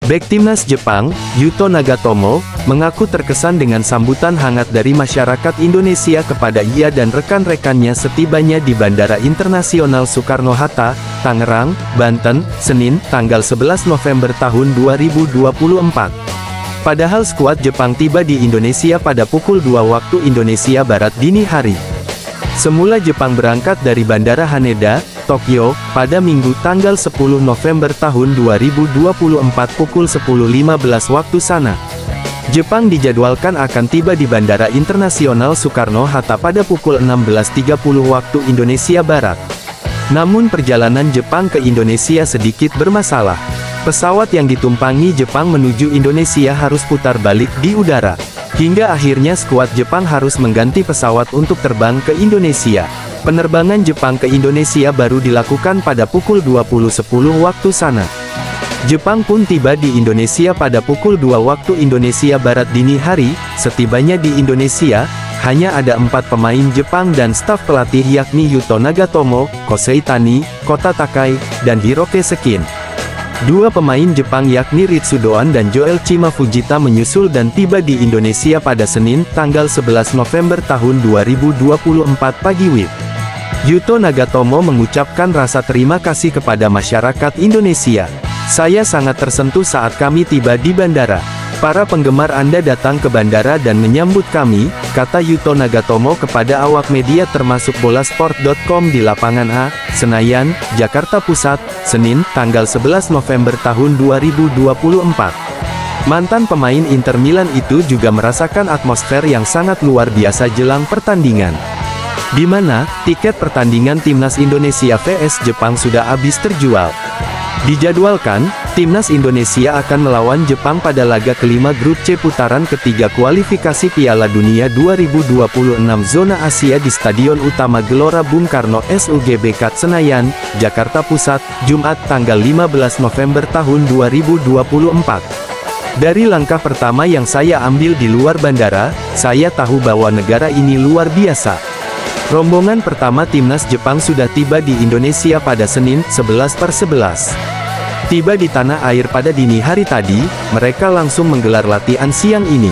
Bek timnas Jepang, Yuto Nagatomo, mengaku terkesan dengan sambutan hangat dari masyarakat Indonesia kepada ia dan rekan-rekannya setibanya di Bandara Internasional Soekarno-Hatta, Tangerang, Banten, Senin, tanggal 11 November tahun 2024. Padahal skuad Jepang tiba di Indonesia pada pukul 2 waktu Indonesia Barat dini hari. Semula Jepang berangkat dari Bandara Haneda, Tokyo, pada Minggu tanggal 10 November tahun 2024 pukul 10.15 waktu sana. Jepang dijadwalkan akan tiba di Bandara Internasional Soekarno-Hatta pada pukul 16.30 waktu Indonesia Barat. Namun perjalanan Jepang ke Indonesia sedikit bermasalah. Pesawat yang ditumpangi Jepang menuju Indonesia harus putar balik di udara. Hingga akhirnya skuad Jepang harus mengganti pesawat untuk terbang ke Indonesia. Penerbangan Jepang ke Indonesia baru dilakukan pada pukul 20.10 waktu sana. Jepang pun tiba di Indonesia pada pukul 2 waktu Indonesia Barat dini hari. Setibanya di Indonesia, hanya ada 4 pemain Jepang dan staf pelatih yakni Yuto Nagatomo, Kosei Tani, Kota Takai, dan Hiroke Sekin. 2 pemain Jepang yakni Ritsu Doan dan Joel Chima Fujita menyusul dan tiba di Indonesia pada Senin, tanggal 11 November tahun 2024 pagi WIB. Yuto Nagatomo mengucapkan rasa terima kasih kepada masyarakat Indonesia. Saya sangat tersentuh saat kami tiba di bandara. Para penggemar Anda datang ke bandara dan menyambut kami, kata Yuto Nagatomo kepada awak media termasuk Bolasport.com di lapangan A, Senayan, Jakarta Pusat, Senin, tanggal 11 November tahun 2024. Mantan pemain Inter Milan itu juga merasakan atmosfer yang sangat luar biasa jelang pertandingan. Di mana, tiket pertandingan Timnas Indonesia vs Jepang sudah habis terjual. Dijadwalkan, Timnas Indonesia akan melawan Jepang pada laga kelima grup C putaran ketiga kualifikasi Piala Dunia 2026 zona Asia di Stadion Utama Gelora Bung Karno SUGBK Senayan, Jakarta Pusat, Jumat tanggal 15 November tahun 2024. Dari langkah pertama yang saya ambil di luar bandara, saya tahu bahwa negara ini luar biasa. Rombongan pertama Timnas Jepang sudah tiba di Indonesia pada Senin, 11/11. Tiba di tanah air pada dini hari tadi, mereka langsung menggelar latihan siang ini.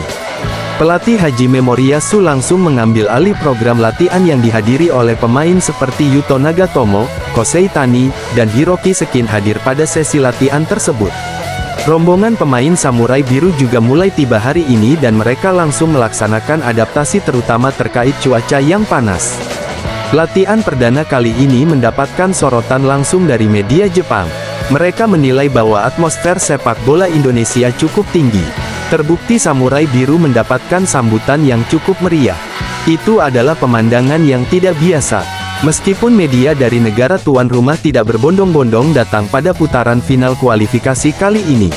Pelatih Hajime Moriyasu langsung mengambil alih program latihan yang dihadiri oleh pemain seperti Yuto Nagatomo, Kosei Tani, dan Hiroki Sekin hadir pada sesi latihan tersebut. Rombongan pemain Samurai Biru juga mulai tiba hari ini dan mereka langsung melaksanakan adaptasi terutama terkait cuaca yang panas. Latihan perdana kali ini mendapatkan sorotan langsung dari media Jepang. Mereka menilai bahwa atmosfer sepak bola Indonesia cukup tinggi. Terbukti Samurai Biru mendapatkan sambutan yang cukup meriah. Itu adalah pemandangan yang tidak biasa. Meskipun media dari negara tuan rumah tidak berbondong-bondong datang pada putaran final kualifikasi kali ini.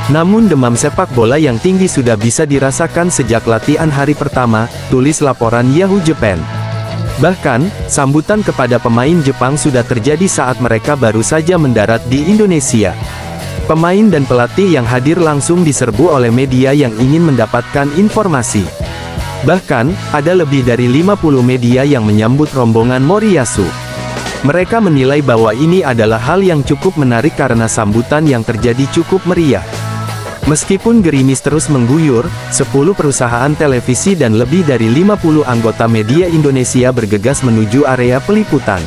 Namun demam sepak bola yang tinggi sudah bisa dirasakan sejak latihan hari pertama, tulis laporan Yahoo Japan. Bahkan, sambutan kepada pemain Jepang sudah terjadi saat mereka baru saja mendarat di Indonesia. Pemain dan pelatih yang hadir langsung diserbu oleh media yang ingin mendapatkan informasi. Bahkan, ada lebih dari 50 media yang menyambut rombongan Moriyasu. Mereka menilai bahwa ini adalah hal yang cukup menarik karena sambutan yang terjadi cukup meriah. Meskipun gerimis terus mengguyur, 10 perusahaan televisi dan lebih dari 50 anggota media Indonesia bergegas menuju area peliputan.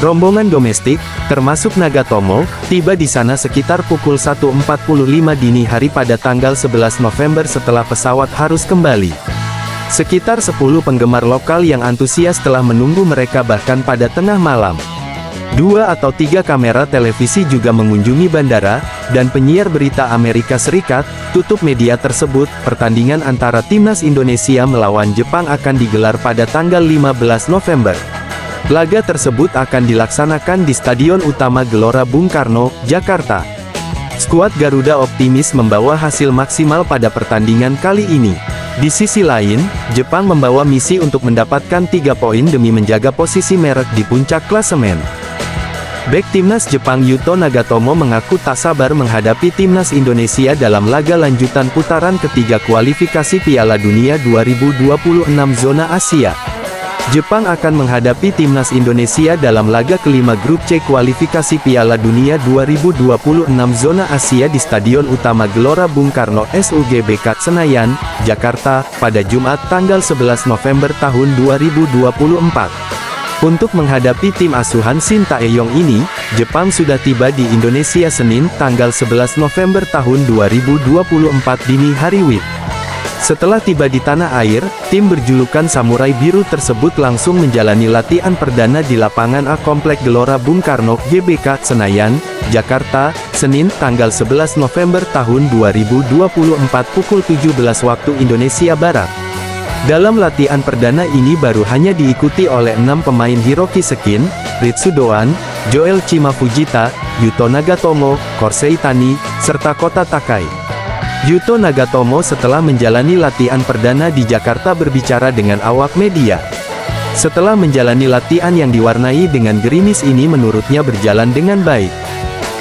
Rombongan domestik, termasuk Nagatomo, tiba di sana sekitar pukul 1.45 dini hari pada tanggal 11 November setelah pesawat harus kembali. Sekitar 10 penggemar lokal yang antusias telah menunggu mereka bahkan pada tengah malam. 2 atau 3 kamera televisi juga mengunjungi bandara, dan penyiar berita Amerika Serikat, tutup media tersebut. Pertandingan antara Timnas Indonesia melawan Jepang akan digelar pada tanggal 15 November. Laga tersebut akan dilaksanakan di Stadion Utama Gelora Bung Karno, Jakarta. Skuad Garuda optimis membawa hasil maksimal pada pertandingan kali ini. Di sisi lain, Jepang membawa misi untuk mendapatkan 3 poin demi menjaga posisi merek di puncak klasemen. Bek Timnas Jepang Yuto Nagatomo mengaku tak sabar menghadapi Timnas Indonesia dalam laga lanjutan putaran ketiga kualifikasi Piala Dunia 2026 zona Asia. Jepang akan menghadapi timnas Indonesia dalam laga kelima grup C kualifikasi Piala Dunia 2026 zona Asia di Stadion Utama Gelora Bung Karno SUGBK Senayan, Jakarta, pada Jumat tanggal 11 November tahun 2024. Untuk menghadapi tim asuhan Shin Tae-yong ini, Jepang sudah tiba di Indonesia Senin, tanggal 11 November tahun 2024 dini hari WIB. Setelah tiba di tanah air, tim berjulukan Samurai Biru tersebut langsung menjalani latihan perdana di lapangan A Komplek Gelora Bung Karno, GBK, Senayan, Jakarta, Senin, tanggal 11 November tahun 2024 pukul 17 waktu Indonesia Barat. Dalam latihan perdana ini baru hanya diikuti oleh 6 pemain Hiroki Sekin, Ritsu Doan, Joel Chima Fujita, Yuto Nagatomo, Korsei Tani, serta Kota Takai. Yuto Nagatomo setelah menjalani latihan perdana di Jakarta berbicara dengan awak media. Setelah menjalani latihan yang diwarnai dengan gerimis ini menurutnya berjalan dengan baik.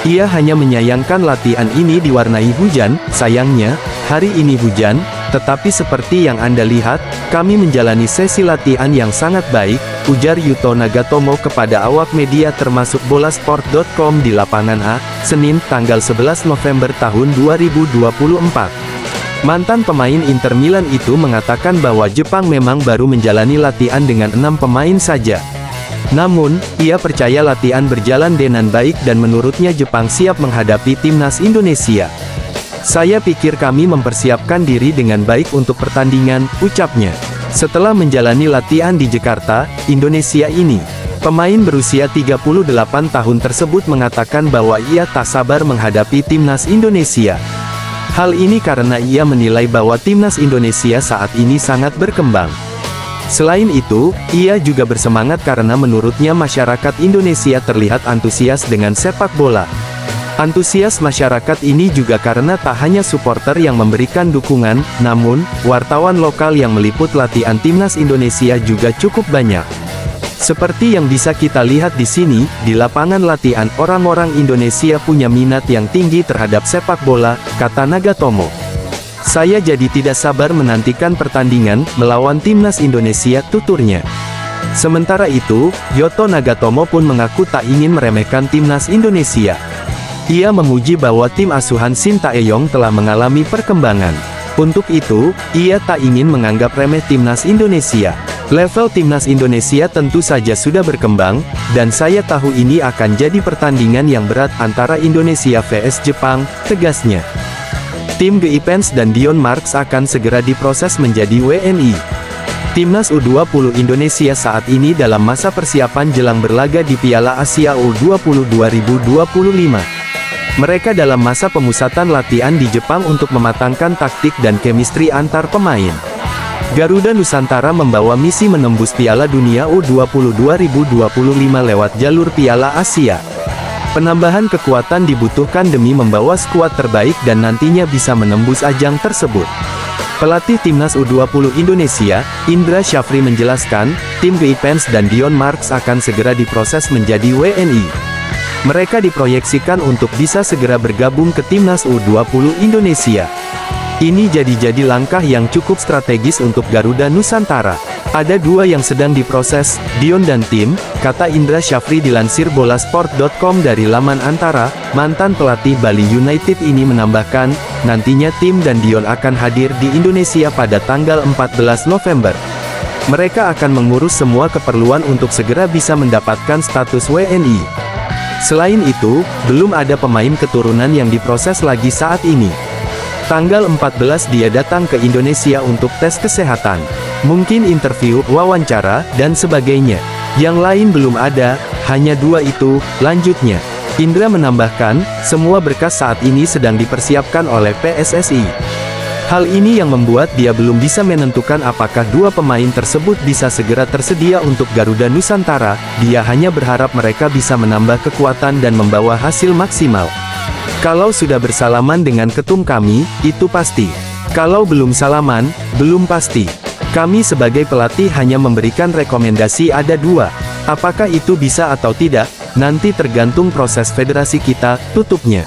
Ia hanya menyayangkan latihan ini diwarnai hujan, sayangnya, hari ini hujan, tetapi seperti yang Anda lihat, kami menjalani sesi latihan yang sangat baik, ujar Yuto Nagatomo kepada awak media termasuk Bolasport.com di lapangan A, Senin, tanggal 11 November tahun 2024. Mantan pemain Inter Milan itu mengatakan bahwa Jepang memang baru menjalani latihan dengan 6 pemain saja. Namun, ia percaya latihan berjalan dengan baik dan menurutnya Jepang siap menghadapi timnas Indonesia. Saya pikir kami mempersiapkan diri dengan baik untuk pertandingan, ucapnya. Setelah menjalani latihan di Jakarta, Indonesia ini, pemain berusia 38 tahun tersebut mengatakan bahwa ia tak sabar menghadapi timnas Indonesia. Hal ini karena ia menilai bahwa timnas Indonesia saat ini sangat berkembang. Selain itu, ia juga bersemangat karena menurutnya masyarakat Indonesia terlihat antusias dengan sepak bola. Antusias masyarakat ini juga karena tak hanya supporter yang memberikan dukungan, namun, wartawan lokal yang meliput latihan timnas Indonesia juga cukup banyak. Seperti yang bisa kita lihat di sini, di lapangan latihan, orang-orang Indonesia punya minat yang tinggi terhadap sepak bola, kata Nagatomo. Saya jadi tidak sabar menantikan pertandingan, melawan timnas Indonesia, tuturnya. Sementara itu, Yuto Nagatomo pun mengaku tak ingin meremehkan timnas Indonesia. Ia memuji bahwa tim asuhan Shin Tae-yong telah mengalami perkembangan. Untuk itu, ia tak ingin menganggap remeh timnas Indonesia. Level timnas Indonesia tentu saja sudah berkembang, dan saya tahu ini akan jadi pertandingan yang berat antara Indonesia vs Jepang, tegasnya. Tim Ge-Ipens dan Dion Marks akan segera diproses menjadi WNI. Timnas U20 Indonesia saat ini dalam masa persiapan jelang berlaga di Piala Asia U20 2025. Mereka dalam masa pemusatan latihan di Jepang untuk mematangkan taktik dan chemistry antar pemain. Garuda Nusantara membawa misi menembus Piala Dunia U20 2025 lewat jalur Piala Asia. Penambahan kekuatan dibutuhkan demi membawa skuad terbaik dan nantinya bisa menembus ajang tersebut. Pelatih Timnas U20 Indonesia, Indra Syafri menjelaskan, tim Ge-Ipens dan Dion Marks akan segera diproses menjadi WNI. Mereka diproyeksikan untuk bisa segera bergabung ke Timnas U20 Indonesia. Ini jadi langkah yang cukup strategis untuk Garuda Nusantara. Ada 2 yang sedang diproses, Dion dan tim, kata Indra Syafri dilansir Bolasport.com dari laman Antara. Mantan pelatih Bali United ini menambahkan, nantinya tim dan Dion akan hadir di Indonesia pada tanggal 14 November. Mereka akan mengurus semua keperluan untuk segera bisa mendapatkan status WNI. Selain itu, belum ada pemain keturunan yang diproses lagi saat ini. Tanggal 14 dia datang ke Indonesia untuk tes kesehatan. Mungkin interview, wawancara, dan sebagainya. Yang lain belum ada, hanya 2 itu, lanjutnya. Indra menambahkan, semua berkas saat ini sedang dipersiapkan oleh PSSI. Hal ini yang membuat dia belum bisa menentukan apakah 2 pemain tersebut bisa segera tersedia untuk Garuda Nusantara. Dia hanya berharap mereka bisa menambah kekuatan dan membawa hasil maksimal. Kalau sudah bersalaman dengan ketum kami, itu pasti. Kalau belum salaman, belum pasti. Kami sebagai pelatih hanya memberikan rekomendasi ada 2. Apakah itu bisa atau tidak, nanti tergantung proses federasi kita, tutupnya.